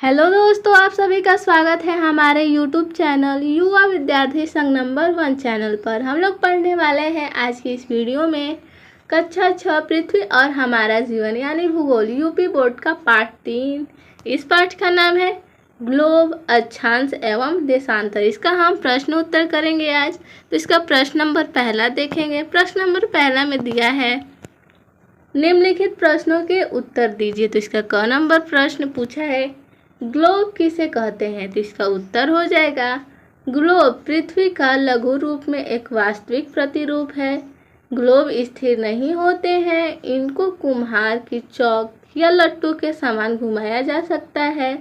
Hello दोस्तों, आप सभी का स्वागत है हमारे यूट्यूब चैनल युवा विद्यार्थी संघ नंबर 1 चैनल पर। हम लोग पढ़ने वाले हैं आज की इस वीडियो में कक्षा 6 पृथ्वी और हमारा जीवन यानी भूगोल यूपी बोर्ड का पाठ 3। इस पाठ का नाम है ग्लोब, अक्षांश एवं देशांतर। इसका हम प्रश्न उत्तर करेंगे आज। तो इसका प्रश्न नंबर पहला देखेंगे। प्रश्न नंबर पहला में दिया है निम्नलिखित प्रश्नों के उत्तर दीजिए। तो इसका क नंबर प्रश्न पूछा है ग्लोब किसे कहते हैं। तो इसका उत्तर हो जाएगा ग्लोब पृथ्वी का लघु रूप में एक वास्तविक प्रतिरूप है। ग्लोब स्थिर नहीं होते हैं, इनको कुम्हार की चौक या लट्टू के समान घुमाया जा सकता है।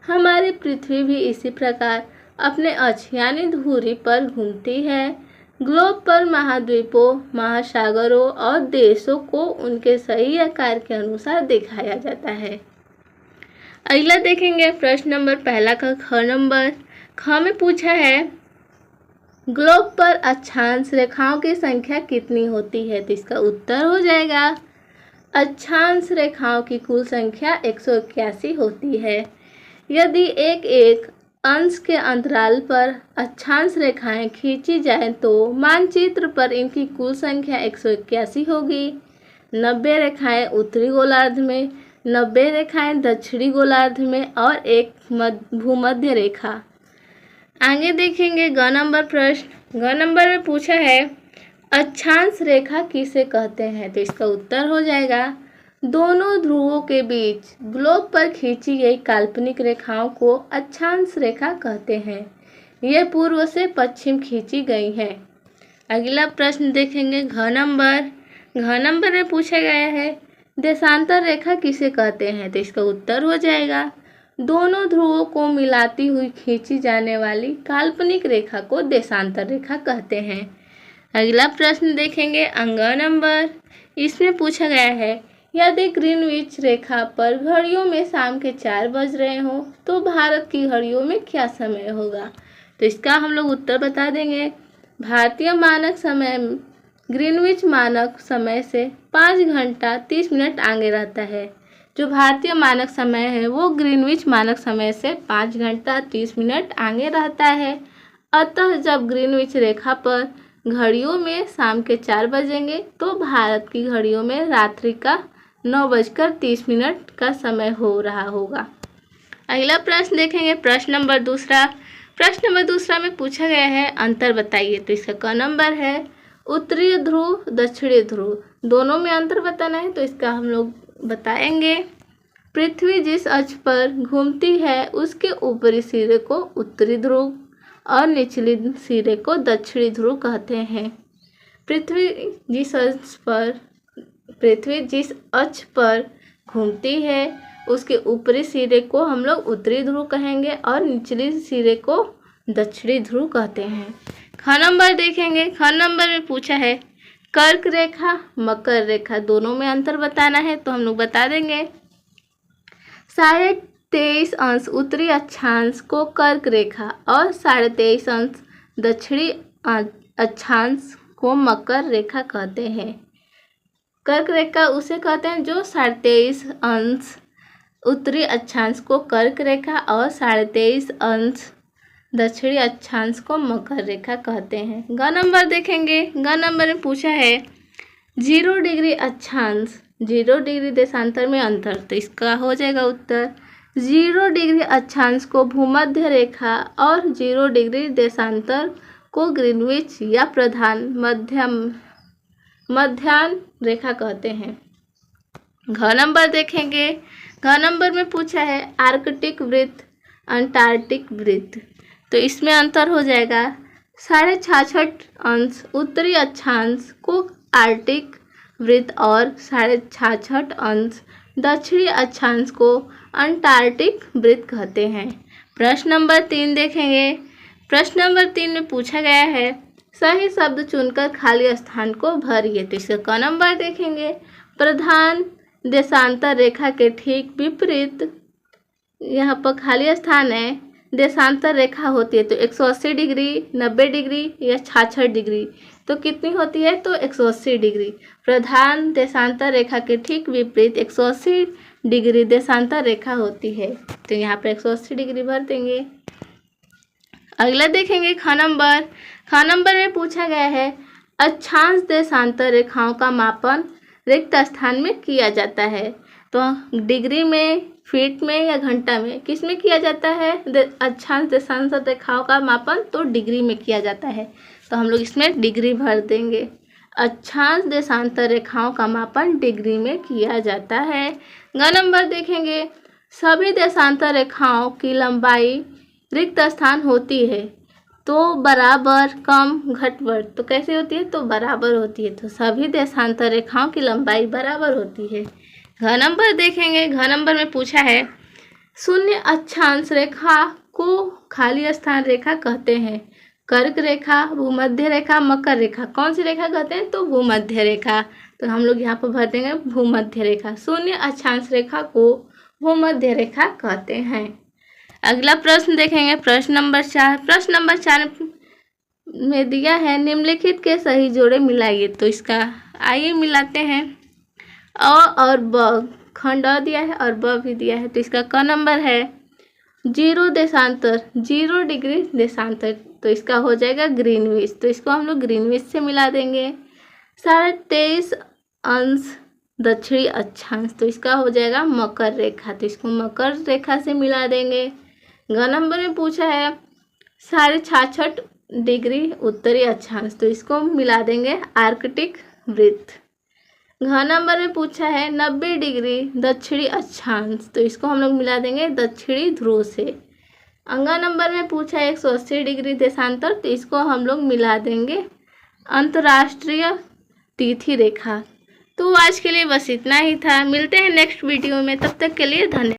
हमारी पृथ्वी भी इसी प्रकार अपने अक्ष यानी धुरी पर घूमती है। ग्लोब पर महाद्वीपों, महासागरों और देशों को उनके सही आकार के अनुसार दिखाया जाता है। अगला देखेंगे प्रश्न नंबर पहला का ख नंबर। ख में पूछा है ग्लोब पर अक्षांश रेखाओं की संख्या कितनी होती है। तो इसका उत्तर हो जाएगा अक्षांश रेखाओं की कुल संख्या 181 होती है। यदि एक एक अंश के अंतराल पर अक्षांश रेखाएं खींची जाएं तो मानचित्र पर इनकी कुल संख्या 181 होगी। 90 रेखाएं उत्तरी गोलार्ध में, 90 रेखाएं दक्षिणी गोलार्ध में और एक भूमध्य रेखा। आगे देखेंगे ग नंबर प्रश्न। ग नंबर में पूछा है अक्षांश रेखा किसे कहते हैं। तो इसका उत्तर हो जाएगा दोनों ध्रुवों के बीच ग्लोब पर खींची गई काल्पनिक रेखाओं को अक्षांश रेखा कहते हैं। ये पूर्व से पश्चिम खींची गई हैं। अगला प्रश्न देखेंगे घ नंबर। घ नंबर में पूछा गया है देशांतर रेखा किसे कहते हैं। तो इसका उत्तर हो जाएगा दोनों ध्रुवों को मिलाती हुई खींची जाने वाली काल्पनिक रेखा को देशांतर रेखा कहते हैं। अगला प्रश्न देखेंगे अंग नंबर। इसमें पूछा गया है यदि ग्रीनविच रेखा पर घड़ियों में शाम के 4 बज रहे हो तो भारत की घड़ियों में क्या समय होगा। तो इसका हम लोग उत्तर बता देंगे। भारतीय मानक समय ग्रीनविच मानक समय से 5 घंटा 30 मिनट आगे रहता है। जो भारतीय मानक समय है वो ग्रीनविच मानक समय से 5 घंटा 30 मिनट आगे रहता है। अतः जब ग्रीनविच रेखा पर घड़ियों में शाम के 4 बजेंगे तो भारत की घड़ियों में रात्रि का 9:30 का समय हो रहा होगा। अगला प्रश्न देखेंगे प्रश्न नंबर दूसरा। प्रश्न नंबर दूसरा में पूछा गया है अंतर बताइए। तो इसका क नंबर है उत्तरी ध्रुव दक्षिणी ध्रुव, दोनों में अंतर बताना है। तो इसका हम लोग बताएंगे पृथ्वी जिस अक्ष पर घूमती है उसके ऊपरी सिरे को उत्तरी ध्रुव और निचली सिरे को दक्षिणी ध्रुव कहते हैं। पृथ्वी जिस अक्ष पर घूमती है उसके ऊपरी सिरे को हम लोग उत्तरी ध्रुव कहेंगे और निचली सिरे को दक्षिणी ध्रुव कहते हैं। ख नंबर देखेंगे। ख नंबर में पूछा है कर्क रेखा मकर रेखा, दोनों में अंतर बताना है। तो हम लोग बता देंगे 23.5 अंश उत्तरी अक्षांश को कर्क रेखा और 23.5 अंश दक्षिणी अक्षांश को मकर रेखा कहते हैं। कर्क रेखा उसे कहते हैं जो 23.5 अंश उत्तरी अक्षांश को कर्क रेखा और 23.5 अंश दक्षिणी अक्षांश को मकर रेखा कहते हैं। ग नंबर देखेंगे। ग नंबर में पूछा है 0 डिग्री अक्षांश 0 डिग्री देशांतर में अंतर। तो इसका हो जाएगा उत्तर 0 डिग्री अक्षांश को भूमध्य रेखा और 0 डिग्री देशांतर को ग्रीनविच या प्रधान मध्याह्न रेखा कहते हैं। घ नंबर देखेंगे। घ नंबर में पूछा है आर्कटिक वृत्त अंटार्कटिक वृत्त। तो इसमें अंतर हो जाएगा 66.5 अंश उत्तरी अक्षांश को आर्कटिक वृत्त और 66.5 अंश दक्षिणी अक्षांश को अंटार्कटिक वृत्त कहते हैं। प्रश्न नंबर 3 देखेंगे। प्रश्न नंबर 3 में पूछा गया है सही शब्द चुनकर खाली स्थान को भरिए। तो इसका क नंबर देखेंगे प्रधान देशांतर रेखा के ठीक विपरीत यहाँ पर खाली स्थान है देशांतर रेखा होती है। तो 180 डिग्री 90 डिग्री या 66 डिग्री तो कितनी होती है। तो 180 डिग्री। प्रधान देशांतर रेखा के ठीक विपरीत 180 डिग्री देशांतर रेखा होती है। तो यहाँ पर 180 डिग्री भर देंगे। अगला देखेंगे ख नंबर। ख नंबर में पूछा गया है अक्षांश देशांतर रेखाओं का मापन रिक्त स्थान में किया जाता है। तो डिग्री में, फीट में या घंटा में, किस में किया जाता है अक्षांश देशांतर रेखाओं का मापन? तो डिग्री में किया जाता है। तो हम लोग इसमें डिग्री भर देंगे। अक्षांश देशांतर रेखाओं का मापन डिग्री में किया जाता है। ग नंबर देखेंगे सभी देशांतर रेखाओं की लंबाई रिक्त स्थान होती है तो बराबर, कम, घट, बढ़। तो कैसे होती है? तो बराबर होती है। तो सभी देशांतर रेखाओं की लंबाई बराबर होती है। घ नंबर देखेंगे। घ नंबर में पूछा है शून्य अक्षांश रेखा को खाली स्थान रेखा कहते हैं। कर्क रेखा, भूमध्य रेखा, मकर रेखा। कौन सी रेखा कहते हैं? तो भूमध्य रेखा। तो हम लोग यहाँ पर भर देंगे भूमध्य रेखा। शून्य अक्षांश रेखा को भूमध्य रेखा कहते हैं। अगला प्रश्न देखेंगे प्रश्न नंबर 4। प्रश्न नंबर 4 में दिया है निम्नलिखित के सही जोड़े मिलाइए। तो इसका आइए मिलाते हैं। अ और ब, खंड अ दिया है और ब भी दिया है। तो इसका क नंबर है 0 देशांतर, 0 डिग्री देशांतर। तो इसका हो जाएगा ग्रीनविच। तो इसको हम लोग ग्रीनविच से मिला देंगे। 23.5 अंश दक्षिणी अक्षांश। तो इसका हो जाएगा मकर रेखा। तो इसको मकर रेखा से मिला देंगे। ग नंबर में पूछा है 66.5 डिग्री उत्तरी अक्षांश। तो इसको मिला देंगे आर्कटिक वृत्त। घ नंबर में पूछा है 90 डिग्री दक्षिणी अक्षांश। तो इसको हम लोग मिला देंगे दक्षिणी ध्रुव से। अंगा नंबर में पूछा है 180 डिग्री देशांतर। तो इसको हम लोग मिला देंगे अंतर्राष्ट्रीय तिथि रेखा। तो आज के लिए बस इतना ही था। मिलते हैं नेक्स्ट वीडियो में, तब तक के लिए धन्यवाद।